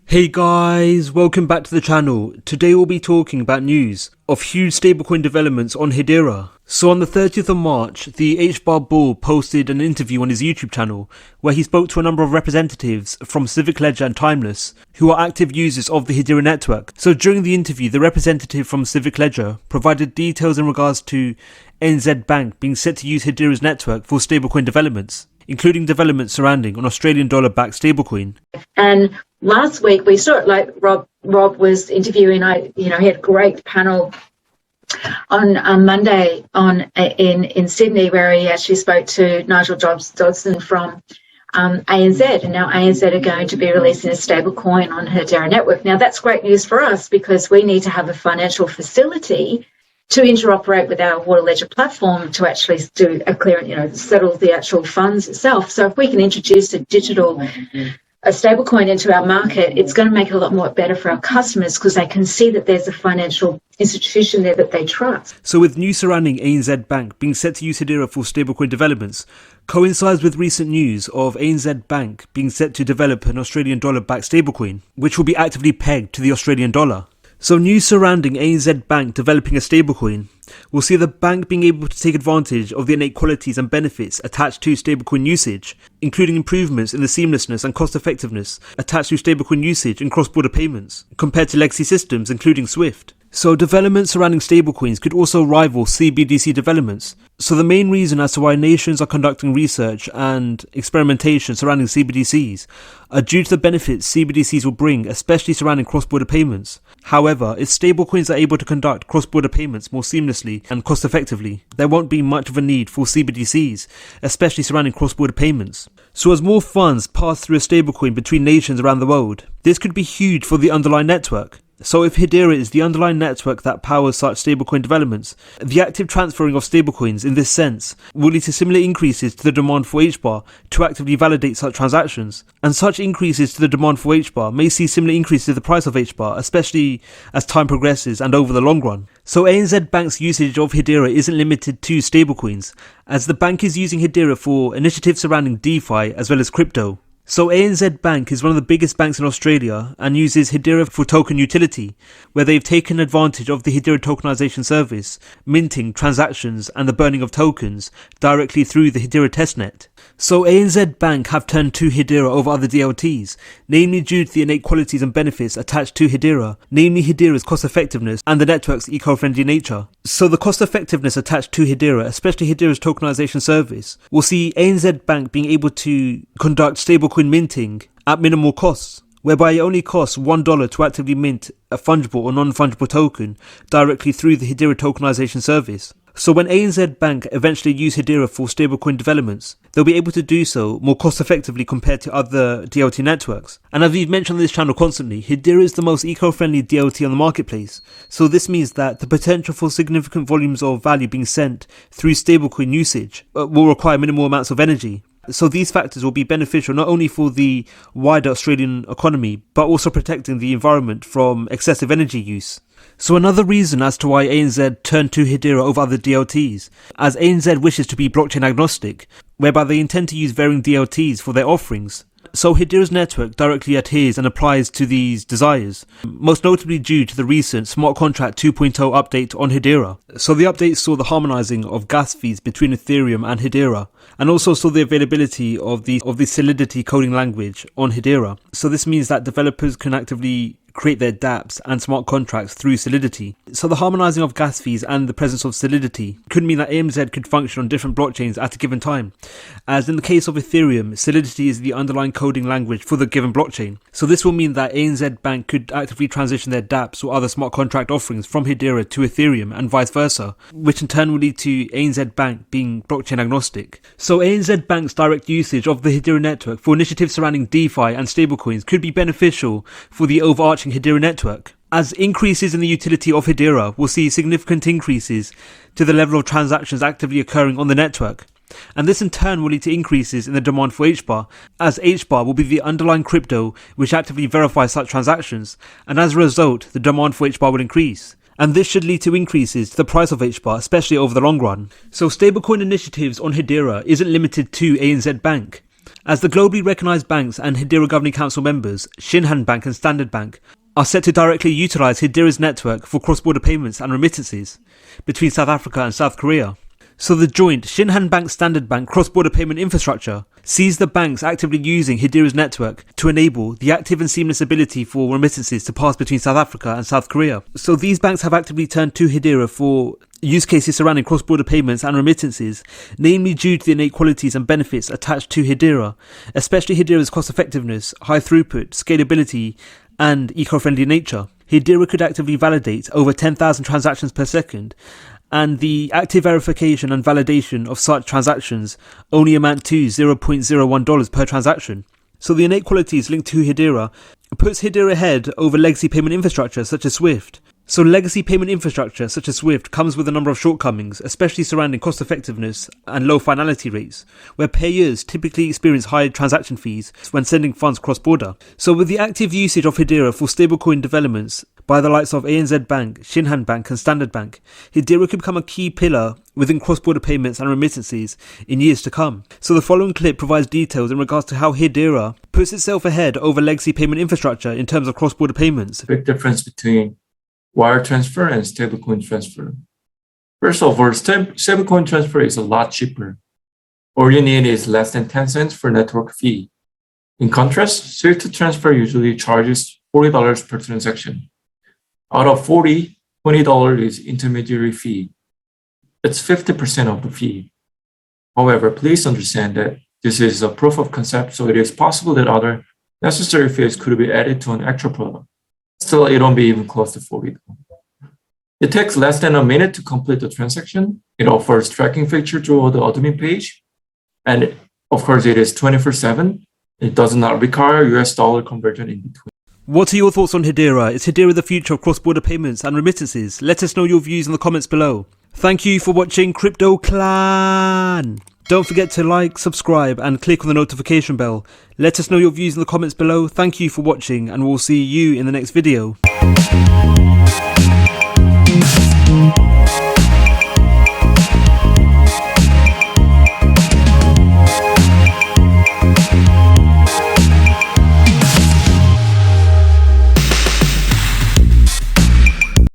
Hey guys, welcome back to the channel. Today we'll be talking about news of huge stablecoin developments on Hedera. So on the 30th of March, the HBAR bull posted an interview on his YouTube channel where he spoke to a number of representatives from Civic Ledger and Timeless who are active users of the Hedera network. So during the interview, the representative from Civic Ledger provided details in regards to ANZ Bank being set to use Hedera's network for stablecoin developments, including developments surrounding an Australian dollar-backed stablecoin. And last week we saw it, like Rob was interviewing. He had a great panel on Monday in Sydney, where he actually spoke to Nigel Dodson from ANZ, and now ANZ are going to be releasing a stable coin on Hedera network. Now that's great news for us because we need to have a financial facility to interoperate with our Water Ledger platform to actually do a clearance, settle the actual funds itself. So if we can introduce a stablecoin into our market, it's going to make it a lot more better for our customers because they can see that there's a financial institution there that they trust. So with news surrounding ANZ Bank being set to use Hedera for stablecoin developments, coincides with recent news of ANZ Bank being set to develop an Australian dollar-backed stablecoin, which will be actively pegged to the Australian dollar. So news surrounding ANZ Bank developing a stablecoin will see the bank being able to take advantage of the innate qualities and benefits attached to stablecoin usage, including improvements in the seamlessness and cost effectiveness attached to stablecoin usage in cross-border payments, compared to legacy systems including SWIFT. So developments surrounding stablecoins could also rival CBDC developments. So the main reason as to why nations are conducting research and experimentation surrounding CBDCs are due to the benefits CBDCs will bring, especially surrounding cross-border payments. However, if stablecoins are able to conduct cross-border payments more seamlessly and cost-effectively, there won't be much of a need for CBDCs, especially surrounding cross-border payments. So as more funds pass through a stablecoin between nations around the world, this could be huge for the underlying network. So if Hedera is the underlying network that powers such stablecoin developments, the active transferring of stablecoins in this sense will lead to similar increases to the demand for HBAR to actively validate such transactions. And such increases to the demand for HBAR may see similar increases to the price of HBAR, especially as time progresses and over the long run. So ANZ Bank's usage of Hedera isn't limited to stablecoins, as the bank is using Hedera for initiatives surrounding DeFi as well as crypto. So ANZ Bank is one of the biggest banks in Australia and uses Hedera for token utility, where they've taken advantage of the Hedera tokenization service, minting transactions and the burning of tokens directly through the Hedera testnet. So ANZ Bank have turned to Hedera over other DLTs, namely due to the innate qualities and benefits attached to Hedera, namely Hedera's cost effectiveness and the network's eco-friendly nature. So the cost effectiveness attached to Hedera, especially Hedera's tokenization service, will see ANZ Bank being able to conduct stablecoin minting at minimal costs, whereby it only costs $1 to actively mint a fungible or non-fungible token directly through the Hedera tokenization service. So when ANZ Bank eventually use Hedera for stablecoin developments, they'll be able to do so more cost effectively compared to other DLT networks. And as we've mentioned on this channel constantly, Hedera is the most eco-friendly DLT on the marketplace. So this means that the potential for significant volumes of value being sent through stablecoin usage will require minimal amounts of energy. So these factors will be beneficial not only for the wider Australian economy, but also protecting the environment from excessive energy use. So another reason as to why ANZ turned to Hedera over other DLTs, as ANZ wishes to be blockchain agnostic, whereby they intend to use varying DLTs for their offerings. So Hedera's network directly adheres and applies to these desires, most notably due to the recent Smart Contract 2.0 update on Hedera. So the update saw the harmonizing of gas fees between Ethereum and Hedera, and also saw the availability of the Solidity coding language on Hedera. So this means that developers can actively create their dApps and smart contracts through Solidity. So the harmonizing of gas fees and the presence of Solidity could mean that ANZ could function on different blockchains at a given time. As in the case of Ethereum, Solidity is the underlying coding language for the given blockchain. So this will mean that ANZ Bank could actively transition their dApps or other smart contract offerings from Hedera to Ethereum and vice versa, which in turn will lead to ANZ Bank being blockchain agnostic. So ANZ Bank's direct usage of the Hedera network for initiatives surrounding DeFi and stablecoins could be beneficial for the overarching Hedera network, as increases in the utility of Hedera will see significant increases to the level of transactions actively occurring on the network. And this in turn will lead to increases in the demand for HBAR, as HBAR will be the underlying crypto which actively verifies such transactions, and as a result the demand for HBAR will increase. And this should lead to increases to the price of HBAR, especially over the long run. So stablecoin initiatives on Hedera isn't limited to ANZ Bank. as the globally recognised banks and Hedera Governing Council members, Shinhan Bank and Standard Bank, are set to directly utilise Hedera's network for cross-border payments and remittances between South Africa and South Korea. So the joint Shinhan Bank Standard Bank cross-border payment infrastructure sees the banks actively using Hedera's network to enable the active and seamless ability for remittances to pass between South Africa and South Korea. So these banks have actively turned to Hedera for use cases surrounding cross-border payments and remittances, namely due to the innate qualities and benefits attached to Hedera, especially Hedera's cost-effectiveness, high throughput, scalability, and eco-friendly nature. Hedera could actively validate over 10,000 transactions per second, and the active verification and validation of such transactions only amount to $0.01 per transaction. So the innate qualities linked to Hedera puts Hedera ahead over legacy payment infrastructure such as SWIFT. So legacy payment infrastructure such as SWIFT comes with a number of shortcomings, especially surrounding cost effectiveness and low finality rates, where payers typically experience high transaction fees when sending funds cross-border. So with the active usage of Hedera for stablecoin developments by the likes of ANZ Bank, Shinhan Bank and Standard Bank, Hedera could become a key pillar within cross-border payments and remittances in years to come. So the following clip provides details in regards to how Hedera puts itself ahead over legacy payment infrastructure in terms of cross-border payments. Big difference between wire transfer and stablecoin transfer. First of all, stablecoin transfer is a lot cheaper. All you need is less than 10 cents for network fee. In contrast, SWIFT transfer usually charges $40 per transaction. Out of $40, $20 is intermediary fee. That's 50% of the fee. However, please understand that this is a proof of concept, so it is possible that other necessary fees could be added to an actual product. Still, it won't be even close to $40. It takes less than a minute to complete the transaction. It offers tracking feature through the admin page. And of course, it is 24/7. It does not require US dollar conversion in between. What are your thoughts on Hedera? Is Hedera the future of cross-border payments and remittances? Let us know your views in the comments below. Thank you for watching Crypto Clan. Don't forget to like, subscribe and click on the notification bell. Let us know your views in the comments below. Thank you for watching and we'll see you in the next video.